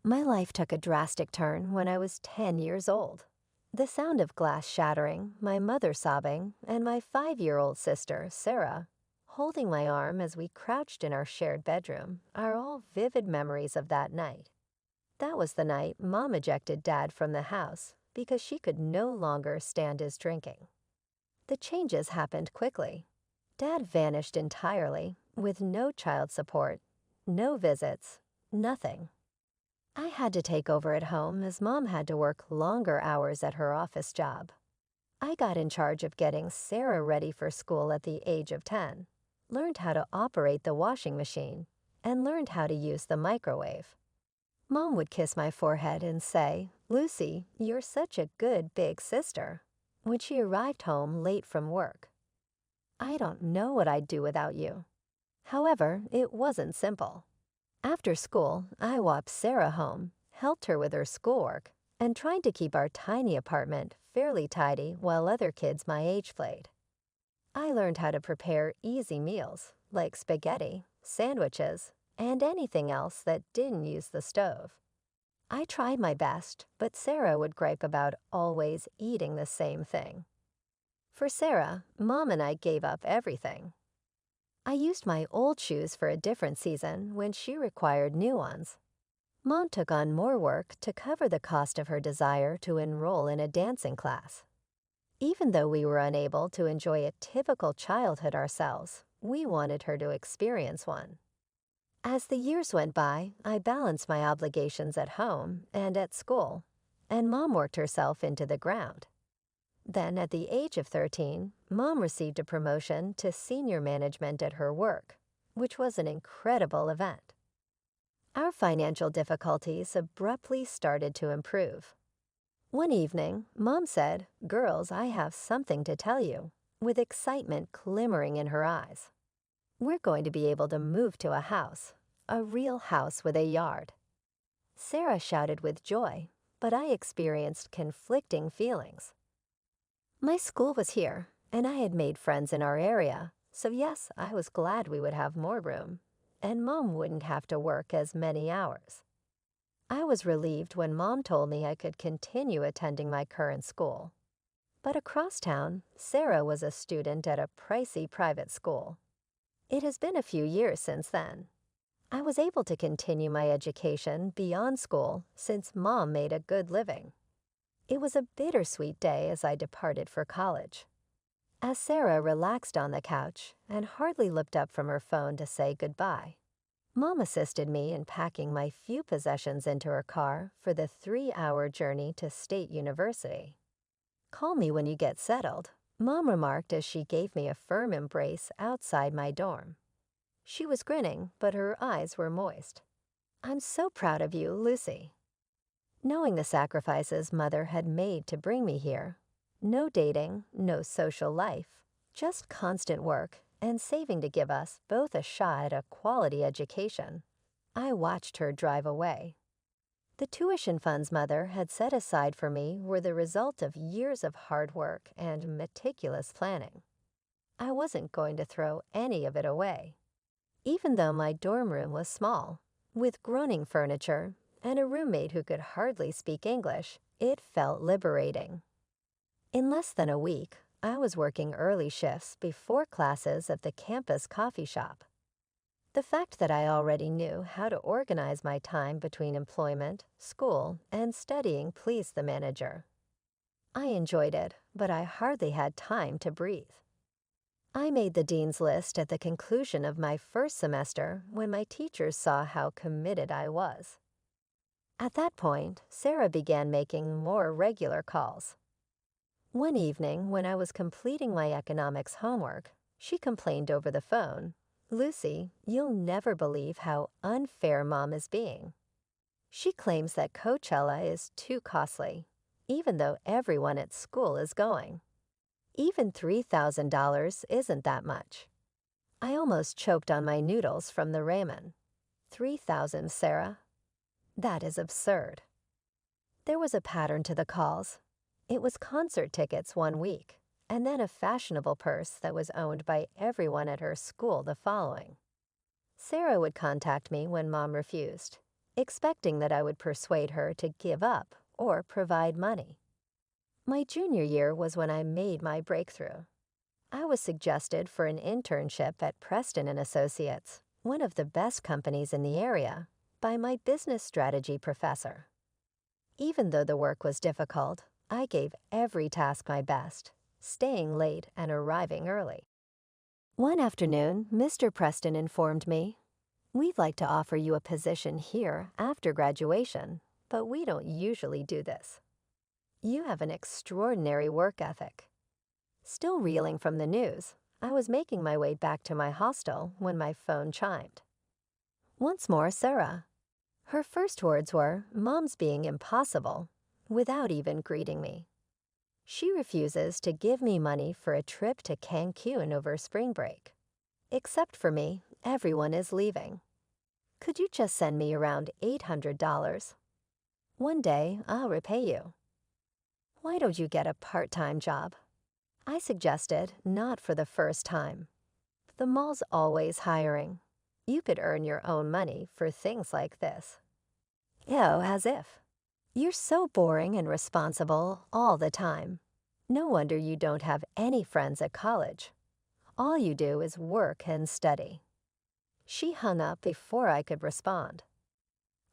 My life took a drastic turn when I was 10 years old. The sound of glass shattering, my mother sobbing, and my 5-year-old sister, Sarah, holding my arm as we crouched in our shared bedroom are all vivid memories of that night. That was the night Mom ejected Dad from the house because she could no longer stand his drinking. The changes happened quickly. Dad vanished entirely, with no child support, no visits, nothing. I had to take over at home as Mom had to work longer hours at her office job. I got in charge of getting Sarah ready for school at the age of 10, learned how to operate the washing machine, and learned how to use the microwave. Mom would kiss my forehead and say, "Lucy, you're such a good big sister," when she arrived home late from work. "I don't know what I'd do without you." However, it wasn't simple. After school, I walked Sarah home, helped her with her schoolwork, and tried to keep our tiny apartment fairly tidy while other kids my age played. I learned how to prepare easy meals like spaghetti, sandwiches, and anything else that didn't use the stove. I tried my best, but Sarah would gripe about always eating the same thing. For Sarah, Mom and I gave up everything. I used my old shoes for a different season when she required new ones. Mom took on more work to cover the cost of her desire to enroll in a dancing class. Even though we were unable to enjoy a typical childhood ourselves, we wanted her to experience one. As the years went by, I balanced my obligations at home and at school, and Mom worked herself into the ground. Then, at the age of 13, Mom received a promotion to senior management at her work, which was an incredible event. Our financial difficulties abruptly started to improve. One evening, Mom said, "Girls, I have something to tell you," with excitement glimmering in her eyes. "We're going to be able to move to a real house with a yard." Sarah shouted with joy, but I experienced conflicting feelings. My school was here, and I had made friends in our area, so yes, I was glad we would have more room, and Mom wouldn't have to work as many hours. I was relieved when Mom told me I could continue attending my current school. But across town, Sarah was a student at a pricey private school. It has been a few years since then. I was able to continue my education beyond school since Mom made a good living. It was a bittersweet day as I departed for college. As Sarah relaxed on the couch and hardly looked up from her phone to say goodbye, Mom assisted me in packing my few possessions into her car for the 3-hour journey to State University. "Call me when you get settled," Mom remarked as she gave me a firm embrace outside my dorm. She was grinning, but her eyes were moist. "I'm so proud of you, Lucy." Knowing the sacrifices Mother had made to bring me here, no dating, no social life, just constant work and saving to give us both a shot at a quality education, I watched her drive away. The tuition funds Mother had set aside for me were the result of years of hard work and meticulous planning. I wasn't going to throw any of it away. Even though my dorm room was small, with groaning furniture and a roommate who could hardly speak English, it felt liberating. In less than a week, I was working early shifts before classes at the campus coffee shop. The fact that I already knew how to organize my time between employment, school, and studying pleased the manager. I enjoyed it, but I hardly had time to breathe. I made the dean's list at the conclusion of my first semester when my teachers saw how committed I was. At that point, Sarah began making more regular calls. One evening, when I was completing my economics homework, she complained over the phone, "Lucy, you'll never believe how unfair Mom is being." She claims that Coachella is too costly, even though everyone at school is going. Even $3,000 isn't that much. I almost choked on my noodles from the ramen. 3,000, Sarah? That is absurd. There was a pattern to the calls. It was concert tickets one week, and then a fashionable purse that was owned by everyone at her school the following. Sarah would contact me when Mom refused, expecting that I would persuade her to give up or provide money. My junior year was when I made my breakthrough. I was suggested for an internship at Preston and Associates, one of the best companies in the area, by my business strategy professor. Even though the work was difficult, I gave every task my best, staying late and arriving early. One afternoon, Mr. Preston informed me, "We'd like to offer you a position here after graduation, but we don't usually do this. You have an extraordinary work ethic." Still reeling from the news, I was making my way back to my hostel when my phone chimed. Once more, Sarah. Her first words were, "Mom's being impossible," without even greeting me. She refuses to give me money for a trip to Cancun over spring break. Except for me, everyone is leaving. Could you just send me around $800? One day, I'll repay you. Why don't you get a part-time job? I suggested, not for the first time. The mall's always hiring. You could earn your own money for things like this. Ew, as if. You're so boring and responsible all the time. No wonder you don't have any friends at college. All you do is work and study. She hung up before I could respond.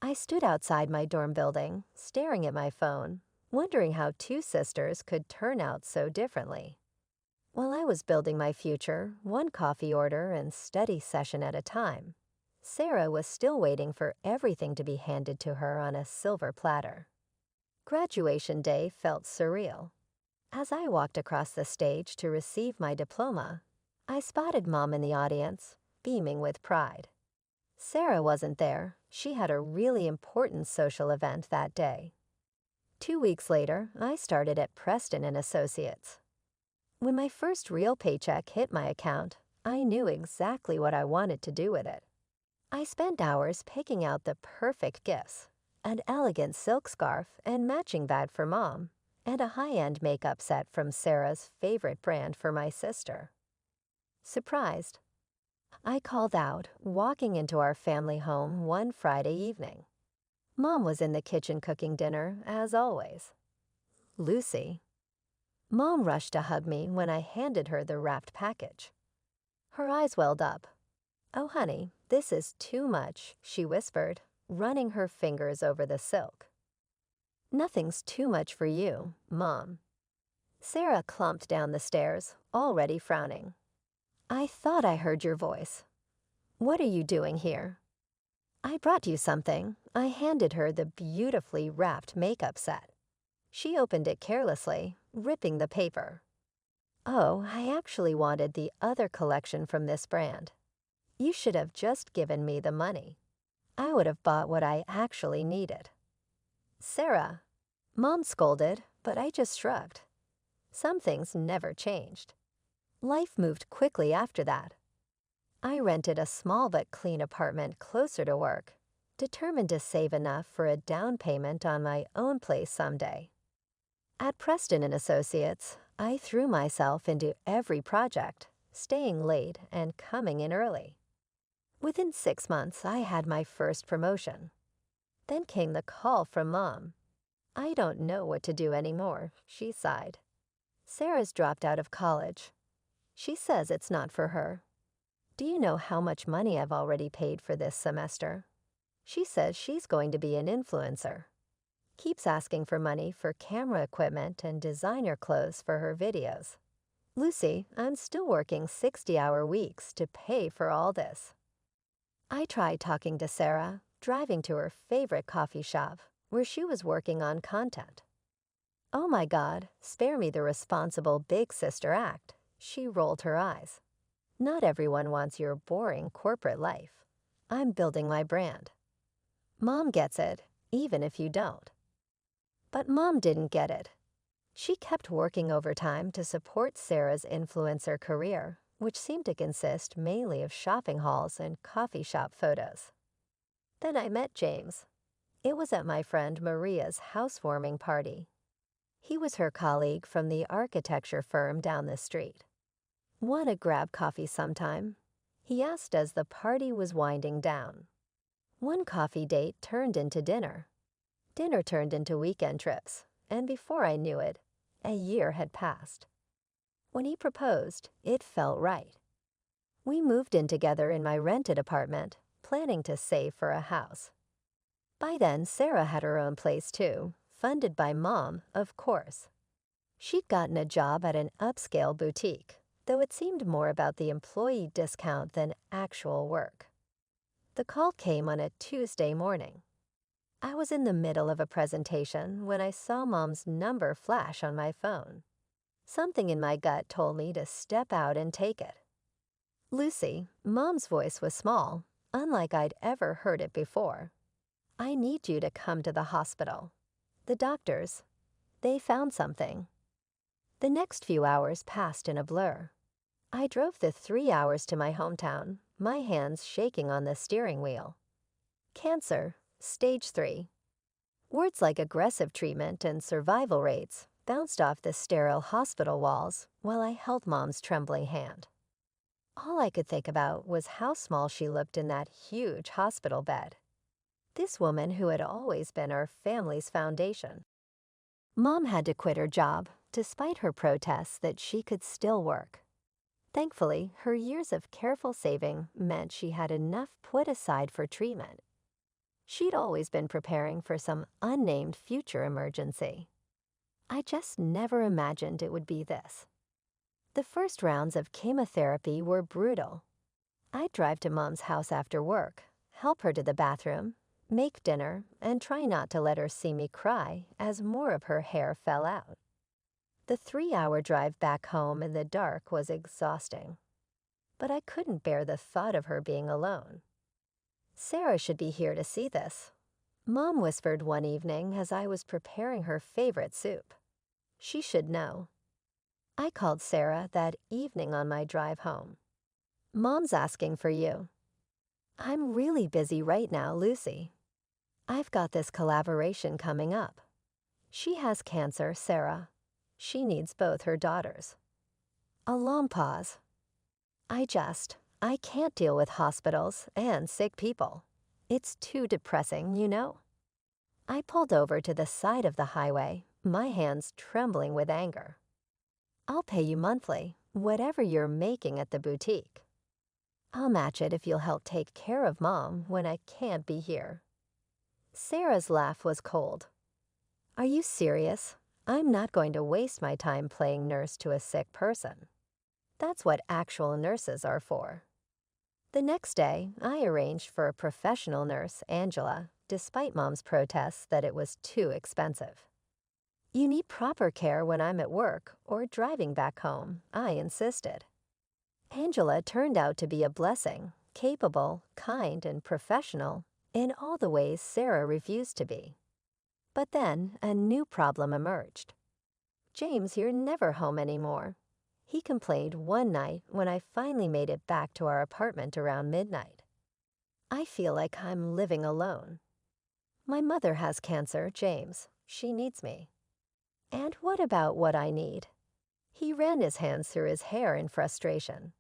I stood outside my dorm building, staring at my phone, wondering how two sisters could turn out so differently. While I was building my future, one coffee order and study session at a time, Sarah was still waiting for everything to be handed to her on a silver platter. Graduation day felt surreal. As I walked across the stage to receive my diploma, I spotted Mom in the audience, beaming with pride. Sarah wasn't there. She had a really important social event that day. 2 weeks later, I started at Preston and Associates. When my first real paycheck hit my account, I knew exactly what I wanted to do with it. I spent hours picking out the perfect gifts, an elegant silk scarf and matching bag for Mom, and a high-end makeup set from Sarah's favorite brand for my sister. Surprised, I called out, walking into our family home one Friday evening. Mom was in the kitchen cooking dinner, as always. "Lucy." Mom rushed to hug me when I handed her the wrapped package. Her eyes welled up. "Oh, honey, this is too much," she whispered, running her fingers over the silk. "Nothing's too much for you, Mom." Sarah clumped down the stairs, already frowning. "I thought I heard your voice. What are you doing here?" "I brought you something." I handed her the beautifully wrapped makeup set. She opened it carelessly, ripping the paper. "Oh, I actually wanted the other collection from this brand. You should have just given me the money. I would have bought what I actually needed." "Sarah," Mom scolded, but I just shrugged. Some things never changed. Life moved quickly after that. I rented a small but clean apartment closer to work, determined to save enough for a down payment on my own place someday. At Preston and Associates, I threw myself into every project, staying late and coming in early. Within 6 months, I had my first promotion. Then came the call from Mom. "I don't know what to do anymore," she sighed. "Sarah's dropped out of college. She says it's not for her. Do you know how much money I've already paid for this semester? She says she's going to be an influencer. Keeps asking for money for camera equipment and designer clothes for her videos. Lucy, I'm still working 60-hour weeks to pay for all this." I tried talking to Sarah, driving to her favorite coffee shop, where she was working on content. "Oh my God, spare me the responsible big sister act." She rolled her eyes. "Not everyone wants your boring corporate life. I'm building my brand. Mom gets it, even if you don't." But Mom didn't get it. She kept working overtime to support Sarah's influencer career, which seemed to consist mainly of shopping hauls and coffee shop photos. Then I met James. It was at my friend Maria's housewarming party. He was her colleague from the architecture firm down the street. "Want to grab coffee sometime?" he asked as the party was winding down. One coffee date turned into dinner. Dinner turned into weekend trips, and before I knew it, a year had passed. When he proposed, it felt right. We moved in together in my rented apartment, planning to save for a house. By then, Sarah had her own place too, funded by Mom, of course. She'd gotten a job at an upscale boutique, though it seemed more about the employee discount than actual work. The call came on a Tuesday morning. I was in the middle of a presentation when I saw Mom's number flash on my phone. Something in my gut told me to step out and take it. "Lucy," Mom's voice was small, unlike I'd ever heard it before. "I need you to come to the hospital. The doctors, they found something." The next few hours passed in a blur. I drove the 3 hours to my hometown, my hands shaking on the steering wheel. Cancer, stage 3. Words like aggressive treatment and survival rates bounced off the sterile hospital walls while I held Mom's trembling hand. All I could think about was how small she looked in that huge hospital bed. This woman who had always been our family's foundation. Mom had to quit her job, despite her protests that she could still work. Thankfully, her years of careful saving meant she had enough put aside for treatment. She'd always been preparing for some unnamed future emergency. I just never imagined it would be this. The first rounds of chemotherapy were brutal. I'd drive to Mom's house after work, help her to the bathroom, make dinner, and try not to let her see me cry as more of her hair fell out. The 3-hour drive back home in the dark was exhausting, but I couldn't bear the thought of her being alone. Sarah should be here to see this, Mom whispered one evening as I was preparing her favorite soup. She should know. I called Sarah that evening on my drive home. "Mom's asking for you." "I'm really busy right now, Lucy. I've got this collaboration coming up. She has cancer, Sarah. She needs both her daughters." A long pause. I can't deal with hospitals and sick people. It's too depressing, you know. I pulled over to the side of the highway, my hands trembling with anger. "I'll pay you monthly, whatever you're making at the boutique. I'll match it if you'll help take care of Mom when I can't be here." Sarah's laugh was cold. "Are you serious? I'm not going to waste my time playing nurse to a sick person. That's what actual nurses are for." The next day, I arranged for a professional nurse, Angela, despite Mom's protests that it was too expensive. "You need proper care when I'm at work or driving back home," I insisted. Angela turned out to be a blessing, capable, kind, and professional in all the ways Sarah refused to be. But then a new problem emerged. "James, you're never home anymore," he complained one night when I finally made it back to our apartment around midnight. "I feel like I'm living alone. My mother has cancer, James. She needs me. And what about what I need?" He ran his hands through his hair in frustration.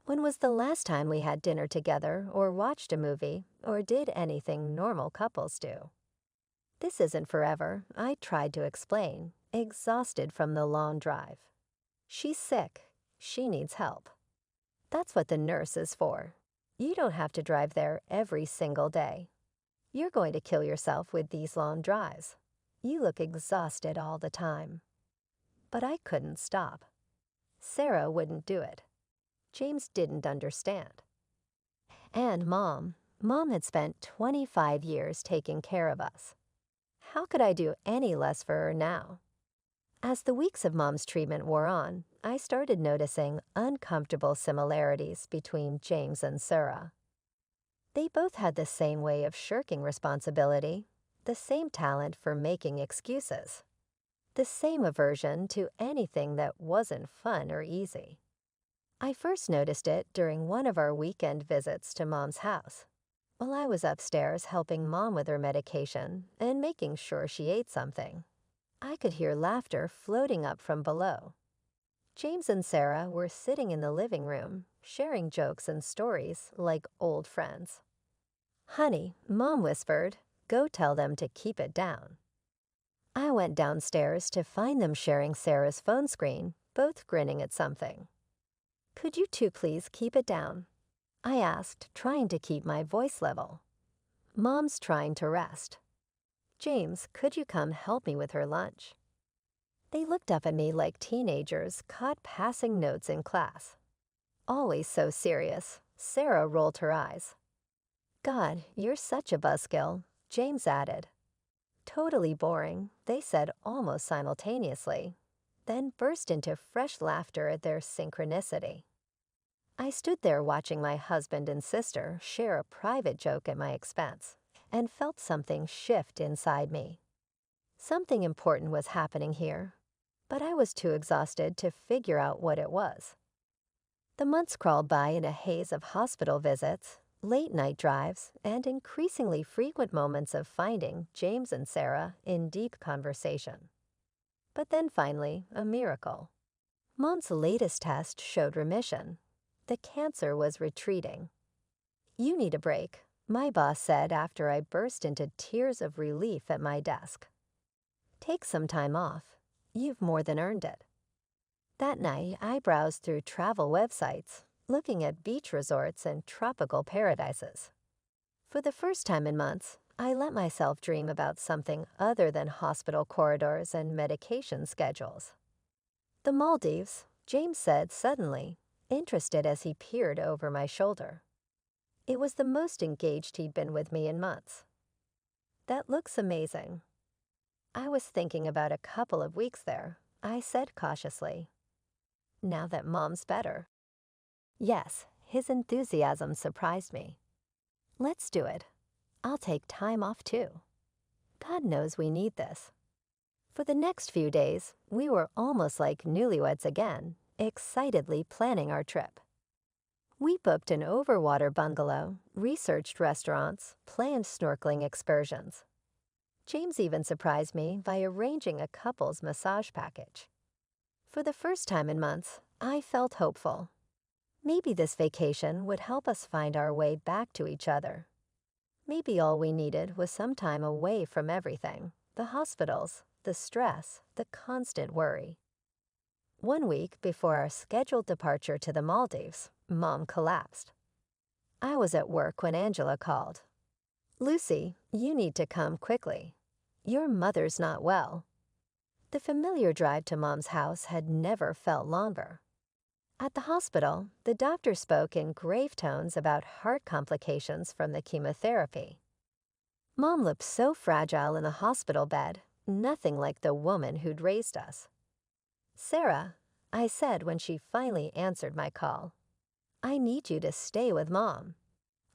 "When was the last time we had dinner together or watched a movie or did anything normal couples do?" "This isn't forever," I tried to explain, exhausted from the long drive. "She's sick. She needs help. That's what the nurse is for. You don't have to drive there every single day. You're going to kill yourself with these long drives. You look exhausted all the time." But I couldn't stop. Sarah wouldn't do it. James didn't understand. And Mom had spent 25 years taking care of us. How could I do any less for her now? As the weeks of Mom's treatment wore on, I started noticing uncomfortable similarities between James and Sarah. They both had the same way of shirking responsibility, the same talent for making excuses, the same aversion to anything that wasn't fun or easy. I first noticed it during one of our weekend visits to Mom's house. While I was upstairs helping Mom with her medication and making sure she ate something, I could hear laughter floating up from below. James and Sarah were sitting in the living room, sharing jokes and stories like old friends. "Honey," Mom whispered, "go tell them to keep it down." I went downstairs to find them sharing Sarah's phone screen, both grinning at something. "Could you two please keep it down?" I asked, trying to keep my voice level. "Mom's trying to rest." "James, could you come help me with her lunch?" They looked up at me like teenagers caught passing notes in class. Always so serious, Sarah rolled her eyes. "God, you're such a buzzkill," James added. "Totally boring," they said almost simultaneously, then burst into fresh laughter at their synchronicity. I stood there watching my husband and sister share a private joke at my expense and felt something shift inside me. Something important was happening here, but I was too exhausted to figure out what it was. The months crawled by in a haze of hospital visits, late-night drives, and increasingly frequent moments of finding James and Sarah in deep conversation. But then finally, a miracle. Mom's latest test showed remission. The cancer was retreating. "You need a break," my boss said after I burst into tears of relief at my desk. "Take some time off. You've more than earned it." That night, I browsed through travel websites, looking at beach resorts and tropical paradises. For the first time in months, I let myself dream about something other than hospital corridors and medication schedules. "The Maldives," James said suddenly, interested as he peered over my shoulder. It was the most engaged he'd been with me in months. "That looks amazing." "I was thinking about a couple of weeks there," I said cautiously. "Now that Mom's better." Yes, his enthusiasm surprised me. "Let's do it. I'll take time off too. God knows we need this." For the next few days, we were almost like newlyweds again, excitedly planning our trip. We booked an overwater bungalow, researched restaurants, planned snorkeling excursions. James even surprised me by arranging a couple's massage package. For the first time in months, I felt hopeful. Maybe this vacation would help us find our way back to each other. Maybe all we needed was some time away from everything: the hospitals, the stress, the constant worry. One week before our scheduled departure to the Maldives, Mom collapsed. I was at work when Angela called. "Lucy, you need to come quickly. Your mother's not well." The familiar drive to Mom's house had never felt longer. At the hospital, the doctor spoke in grave tones about heart complications from the chemotherapy. Mom looked so fragile in the hospital bed, nothing like the woman who'd raised us. "Sarah," I said when she finally answered my call, "I need you to stay with Mom.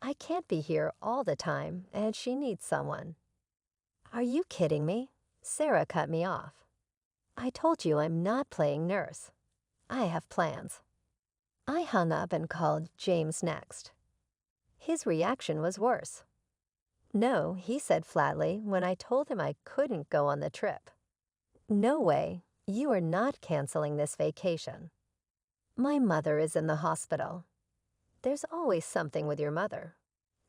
I can't be here all the time, and she needs someone." "Are you kidding me?" Sarah cut me off. "I told you I'm not playing nurse. I have plans." I hung up and called James next. His reaction was worse. "No," he said flatly when I told him I couldn't go on the trip. "No way. You are not canceling this vacation. My mother is in the hospital." "There's always something with your mother.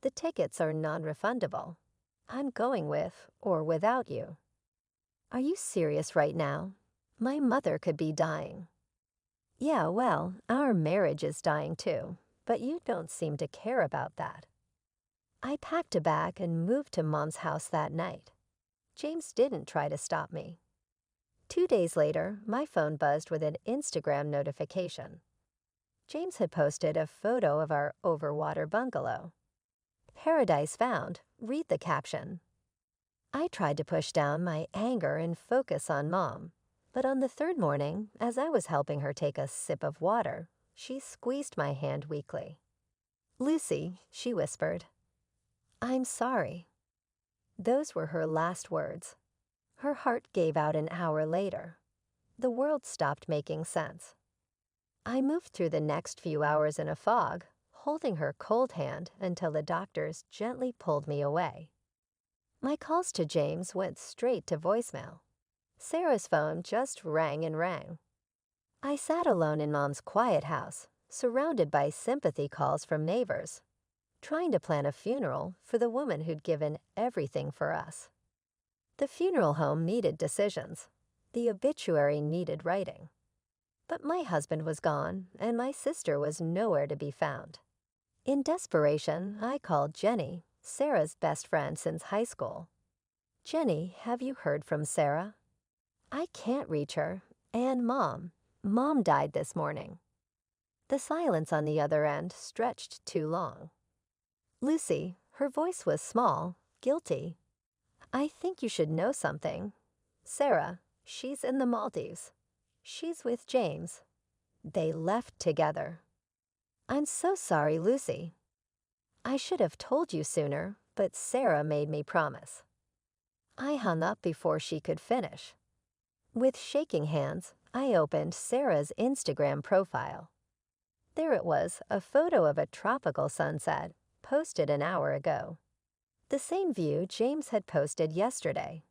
The tickets are non-refundable. I'm going with or without you." "Are you serious right now? My mother could be dying." "Yeah, well, our marriage is dying too, but you don't seem to care about that." I packed a bag and moved to Mom's house that night. James didn't try to stop me. 2 days later, my phone buzzed with an Instagram notification. James had posted a photo of our overwater bungalow. "Paradise found," read the caption. I tried to push down my anger and focus on Mom, but on the third morning, as I was helping her take a sip of water, she squeezed my hand weakly. "Lucy," she whispered, "I'm sorry." Those were her last words. Her heart gave out an hour later. The world stopped making sense. I moved through the next few hours in a fog, holding her cold hand until the doctors gently pulled me away. My calls to James went straight to voicemail. Sarah's phone just rang and rang. I sat alone in Mom's quiet house, surrounded by sympathy calls from neighbors. trying to plan a funeral for the woman who'd given everything for us. The funeral home needed decisions. The obituary needed writing. But my husband was gone, and my sister was nowhere to be found. In desperation, I called Jenny, Sarah's best friend since high school. "Jenny, have you heard from Sarah?" "I can't reach her. And Mom. Mom died this morning." The silence on the other end stretched too long. "Lucy," her voice was small, guilty. "I think you should know something. Sarah, she's in the Maldives. She's with James. They left together." "I'm so sorry, Lucy." "I should have told you sooner, but Sarah made me promise." I hung up before she could finish. With shaking hands, I opened Sarah's Instagram profile. There it was, a photo of a tropical sunset, posted an hour ago. The same view James had posted yesterday.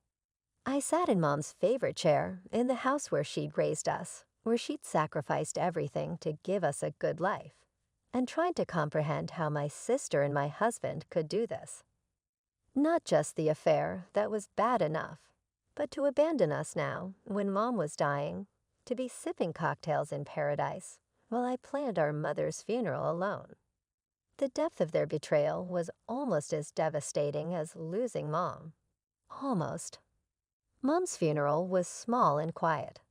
I sat in Mom's favorite chair in the house where she'd raised us, where she'd sacrificed everything to give us a good life, and tried to comprehend how my sister and my husband could do this. Not just the affair that was bad enough, but to abandon us now when Mom was dying, to be sipping cocktails in paradise while I planned our mother's funeral alone. The depth of their betrayal was almost as devastating as losing Mom. Almost. Mom's funeral was small and quiet.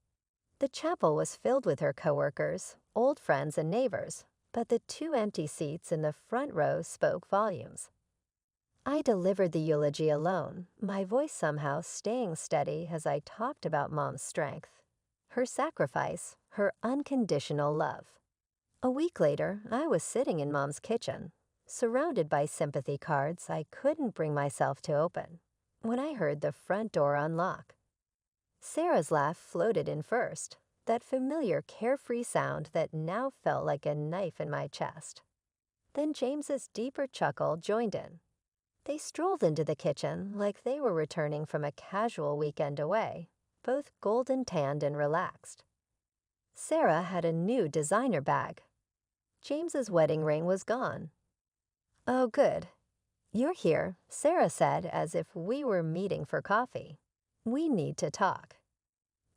The chapel was filled with her coworkers, old friends, and neighbors, but the 2 empty seats in the front row spoke volumes. I delivered the eulogy alone, my voice somehow staying steady as I talked about Mom's strength, her sacrifice, her unconditional love. A week later, I was sitting in Mom's kitchen, surrounded by sympathy cards I couldn't bring myself to open, when I heard the front door unlock. Sarah's laugh floated in first, that familiar carefree sound that now felt like a knife in my chest. Then James's deeper chuckle joined in. They strolled into the kitchen like they were returning from a casual weekend away, both golden tanned and relaxed. Sarah had a new designer bag. James's wedding ring was gone. "Oh, good. You're here," Sarah said as if we were meeting for coffee. "We need to talk."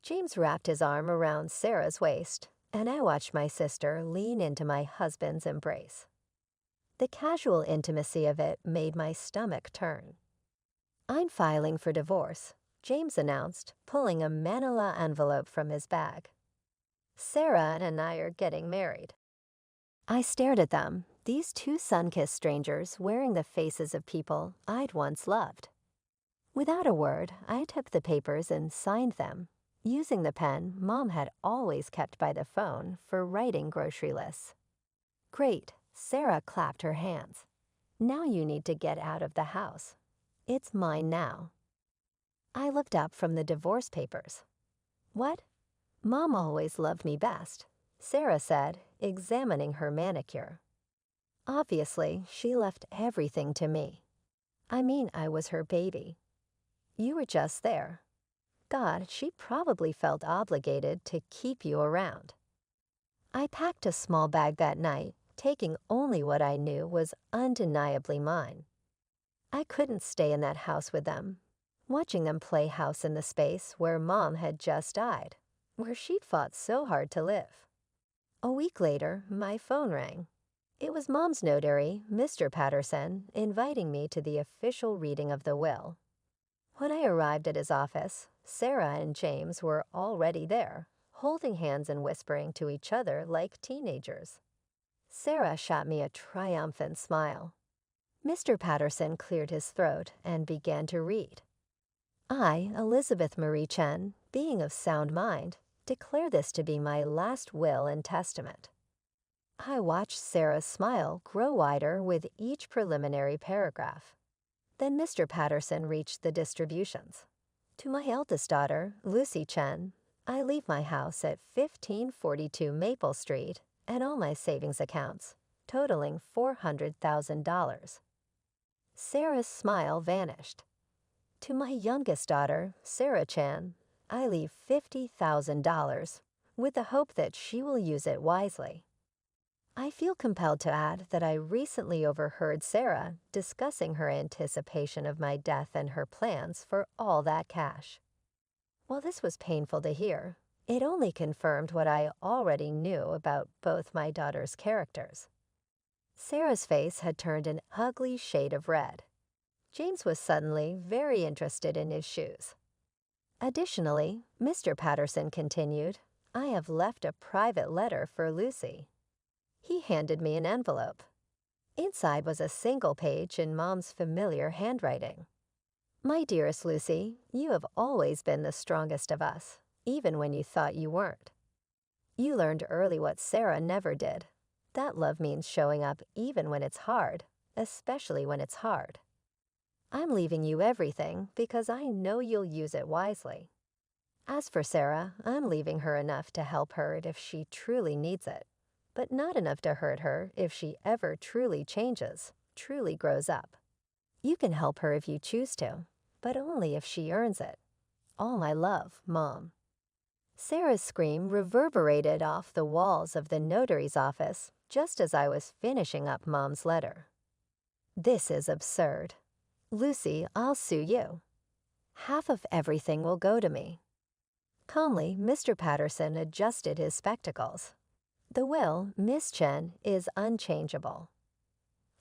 James wrapped his arm around Sarah's waist, and I watched my sister lean into my husband's embrace. The casual intimacy of it made my stomach turn. "I'm filing for divorce," James announced, pulling a manila envelope from his bag. "Sarah and I are getting married." I stared at them, these 2 sun-kissed strangers wearing the faces of people I'd once loved. Without a word, I took the papers and signed them, using the pen Mom had always kept by the phone for writing grocery lists. "Great," Sarah clapped her hands. "Now you need to get out of the house. It's mine now." I looked up from the divorce papers. "What?" "Mom always loved me best," Sarah said, examining her manicure. "Obviously, she left everything to me. I mean, I was her baby. You were just there. God, she probably felt obligated to keep you around." I packed a small bag that night, taking only what I knew was undeniably mine. I couldn't stay in that house with them, watching them play house in the space where Mom had just died, where she'd fought so hard to live. A week later, my phone rang. It was Mom's notary, Mr. Patterson, inviting me to the official reading of the will. When I arrived at his office, Sarah and James were already there, holding hands and whispering to each other like teenagers. Sarah shot me a triumphant smile. Mr. Patterson cleared his throat and began to read. "I, Elizabeth Marie Chen, being of sound mind, declare this to be my last will and testament." I watched Sarah's smile grow wider with each preliminary paragraph. Then Mr. Patterson reached the distributions. "To my eldest daughter, Lucy Chen, I leave my house at 1542 Maple Street and all my savings accounts, totaling $400,000. Sarah's smile vanished. "To my youngest daughter, Sarah Chan, I leave $50,000 with the hope that she will use it wisely." I feel compelled to add that I recently overheard Sarah discussing her anticipation of my death and her plans for all that cash. While this was painful to hear, it only confirmed what I already knew about both my daughter's characters. Sarah's face had turned an ugly shade of red. James was suddenly very interested in his shoes. Additionally, Mr. Patterson continued, I have left a private letter for Lucy. He handed me an envelope. Inside was a single page in Mom's familiar handwriting. My dearest Lucy, you have always been the strongest of us, even when you thought you weren't. You learned early what Sarah never did. That love means showing up even when it's hard, especially when it's hard. I'm leaving you everything because I know you'll use it wisely. As for Sarah, I'm leaving her enough to help her if she truly needs it, but not enough to hurt her if she ever truly changes, truly grows up. You can help her if you choose to, but only if she earns it. All my love, Mom. Sarah's scream reverberated off the walls of the notary's office just as I was finishing up Mom's letter. This is absurd. Lucy, I'll sue you. Half of everything will go to me. Calmly, Mr. Patterson adjusted his spectacles. The will, Miss Chen, is unchangeable.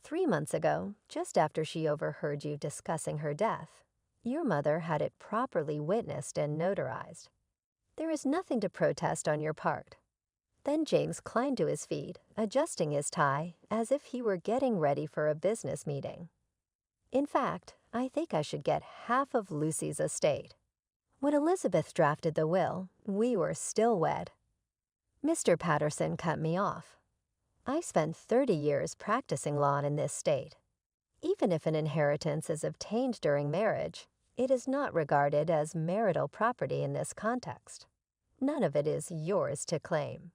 3 months ago, just after she overheard you discussing her death, your mother had it properly witnessed and notarized. There is nothing to protest on your part. Then James climbed to his feet, adjusting his tie as if he were getting ready for a business meeting. In fact, I think I should get half of Lucy's estate. When Elizabeth drafted the will, we were still wed. Mr. Patterson cut me off. I spent 30 years practicing law in this state. Even if an inheritance is obtained during marriage, it is not regarded as marital property in this context. None of it is yours to claim.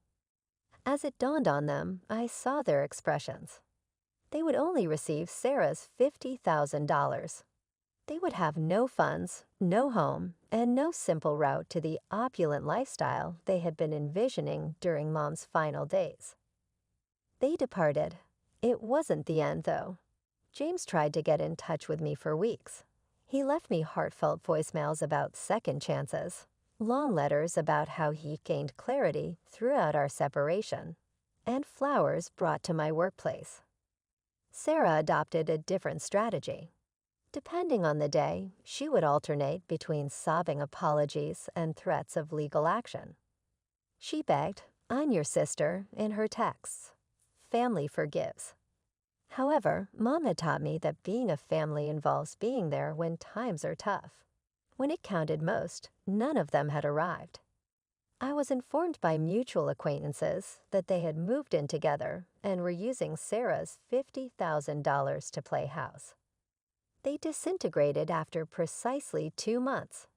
As it dawned on them, I saw their expressions. They would only receive Sarah's $50,000. They would have no funds, no home, and no simple route to the opulent lifestyle they had been envisioning during Mom's final days. They departed. It wasn't the end, though. James tried to get in touch with me for weeks. He left me heartfelt voicemails about second chances, long letters about how he gained clarity throughout our separation, and flowers brought to my workplace. Sarah adopted a different strategy. Depending on the day, she would alternate between sobbing apologies and threats of legal action. She begged, "I'm your sister," in her texts. Family forgives. However, Mom had taught me that being a family involves being there when times are tough. When it counted most, none of them had arrived. I was informed by mutual acquaintances that they had moved in together and were using Sarah's $50,000 to play house. They disintegrated after precisely 2 months.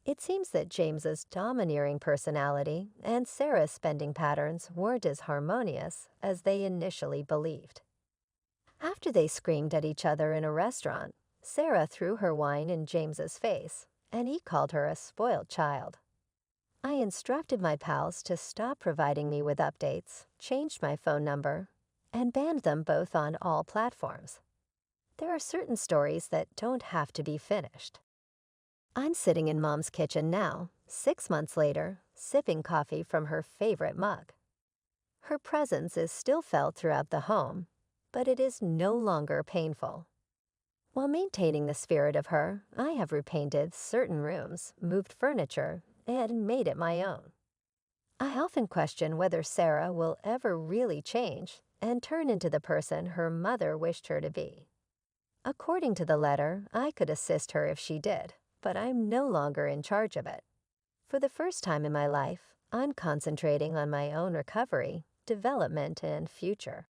It seems that James's domineering personality and Sarah's spending patterns weren't as harmonious as they initially believed. After they screamed at each other in a restaurant, Sarah threw her wine in James's face, and he called her a spoiled child. I instructed my pals to stop providing me with updates, changed my phone number, and banned them both on all platforms. There are certain stories that don't have to be finished. I'm sitting in Mom's kitchen now, 6 months later, sipping coffee from her favorite mug. Her presence is still felt throughout the home, but it is no longer painful. While maintaining the spirit of her, I have repainted certain rooms, moved furniture, and made it my own. I often question whether Sarah will ever really change and turn into the person her mother wished her to be. According to the letter, I could assist her if she did, but I'm no longer in charge of it. For the first time in my life, I'm concentrating on my own recovery, development, and future.